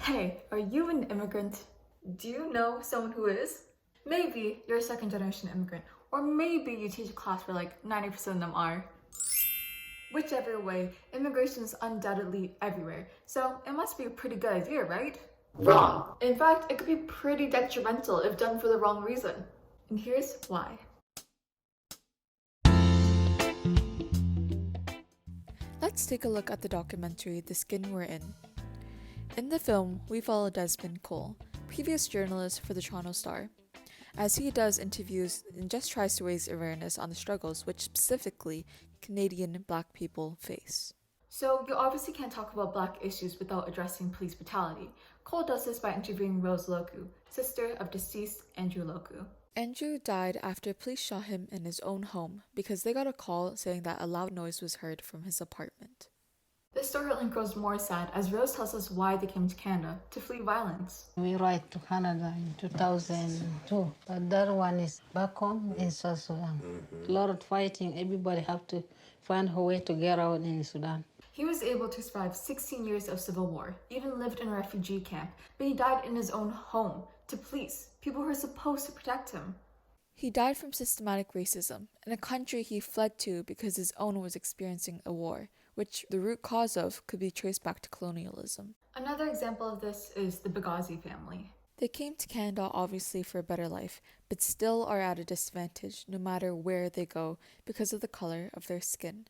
Hey, are you an immigrant? Do you know someone who is? Maybe you're a second generation immigrant, or maybe you teach a class where like 90% of them are. Whichever way, immigration is undoubtedly everywhere, so it must be a pretty good idea, right? Wrong! In fact, it could be pretty detrimental if done for the wrong reason. And here's why. Let's take a look at the documentary The Skin We're In. In the film, we follow Desmond Cole, previous journalist for the Toronto Star, as he does interviews and just tries to raise awareness on the struggles which specifically Canadian Black people face. So you obviously can't talk about Black issues without addressing police brutality. Cole does this by interviewing Rose Loku, sister of deceased Andrew Loku. Andrew died after police shot him in his own home because they got a call saying that a loud noise was heard from his apartment. This story only grows more sad as Rose tells us why they came to Canada, to flee violence. We arrived to Canada in 2002, but that one is back home in South Sudan. A lot of fighting, everybody have to find a way to get out in Sudan. He was able to survive 16 years of civil war, even lived in a refugee camp, but he died in his own home, to police, people who were supposed to protect him. He died from systematic racism in a country he fled to because his own was experiencing a war, which the root cause of could be traced back to colonialism. Another example of this is the Bagazi family. They came to Canada obviously for a better life, but still are at a disadvantage no matter where they go because of the color of their skin.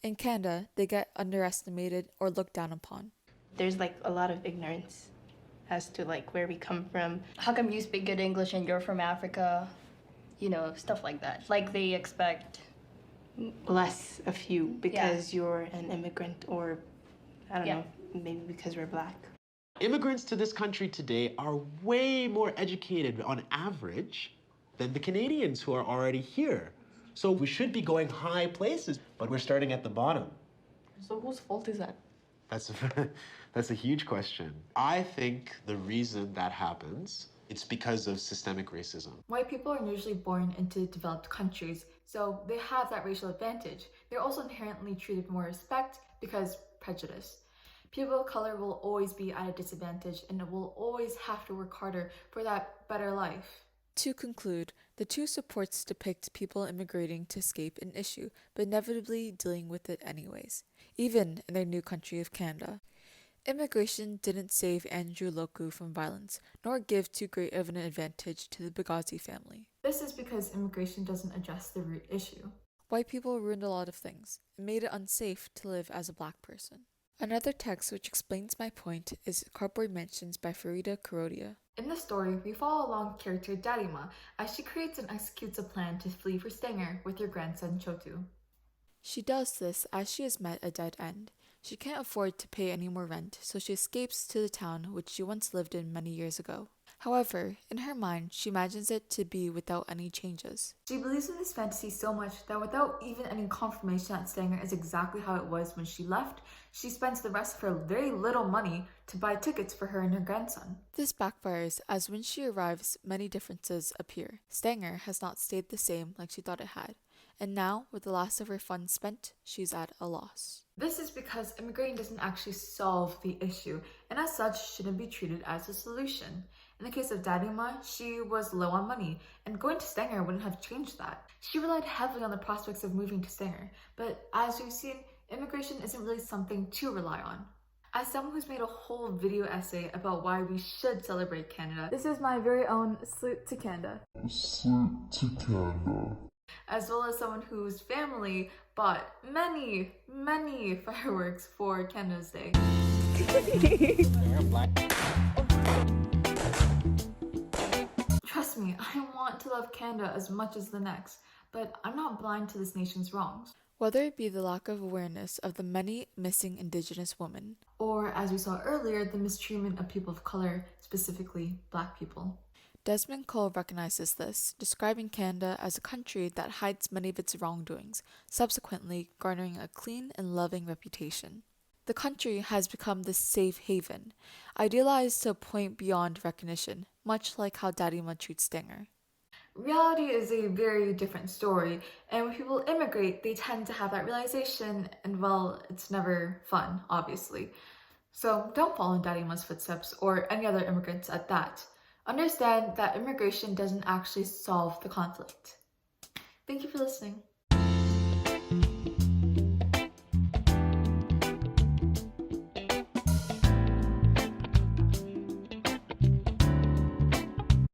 In Canada, they get underestimated or looked down upon. There's like a lot of ignorance as to like where we come from. How come you speak good English and you're from Africa? You know, stuff like that. Like they expect less of you because you're an immigrant or I don't know, maybe because we're Black. Immigrants to this country today are way more educated on average than the Canadians who are already here. So we should be going high places, but we're starting at the bottom. So whose fault is that? That's a huge question. I think the reason that happens, it's because of systemic racism. White people are usually born into developed countries, so they have that racial advantage. They're also inherently treated with more respect because prejudice. People of color will always be at a disadvantage and will always have to work harder for that better life. To conclude, the two supports depict people immigrating to escape an issue, but inevitably dealing with it anyways, even in their new country of Canada. Immigration didn't save Andrew Loku from violence, nor give too great of an advantage to the Bagazi family. This is because immigration doesn't address the root issue. White people ruined a lot of things and made it unsafe to live as a Black person. Another text which explains my point is Cardboard Mansions by Farida Kurodia. In the story, we follow along character Darima as she creates and executes a plan to flee for Stanger with her grandson Chotu. She does this as she has met a dead end. She can't afford to pay any more rent, so she escapes to the town which she once lived in many years ago. However, in her mind, she imagines it to be without any changes. She believes in this fantasy so much that without even any confirmation that Stanger is exactly how it was when she left, she spends the rest of her very little money to buy tickets for her and her grandson. This backfires as when she arrives, many differences appear. Stanger has not stayed the same like she thought it had, and now, with the last of her funds spent, she's at a loss. This is because immigrating doesn't actually solve the issue, and as such shouldn't be treated as a solution. In the case of Darima, she was low on money, and going to Stanger wouldn't have changed that. She relied heavily on the prospects of moving to Stanger, but as we've seen, immigration isn't really something to rely on. As someone who's made a whole video essay about why we should celebrate Canada, this is my very own salute to Canada. Salute to Canada. As well as someone whose family bought many fireworks for Canada's Day. Trust me, I want to love Canada as much as the next, but I'm not blind to this nation's wrongs. Whether it be the lack of awareness of the many missing Indigenous women, or, as we saw earlier, the mistreatment of people of color, specifically Black people. Desmond Cole recognizes this, describing Canada as a country that hides many of its wrongdoings, subsequently garnering a clean and loving reputation. The country has become this safe haven, idealized to a point beyond recognition, much like how Darima treats Stanger. Reality is a very different story, and when people immigrate, they tend to have that realization, and well, it's never fun, obviously. So don't follow in Daddy Ma's footsteps, or any other immigrants at that. Understand that immigration doesn't actually solve the conflict. Thank you for listening.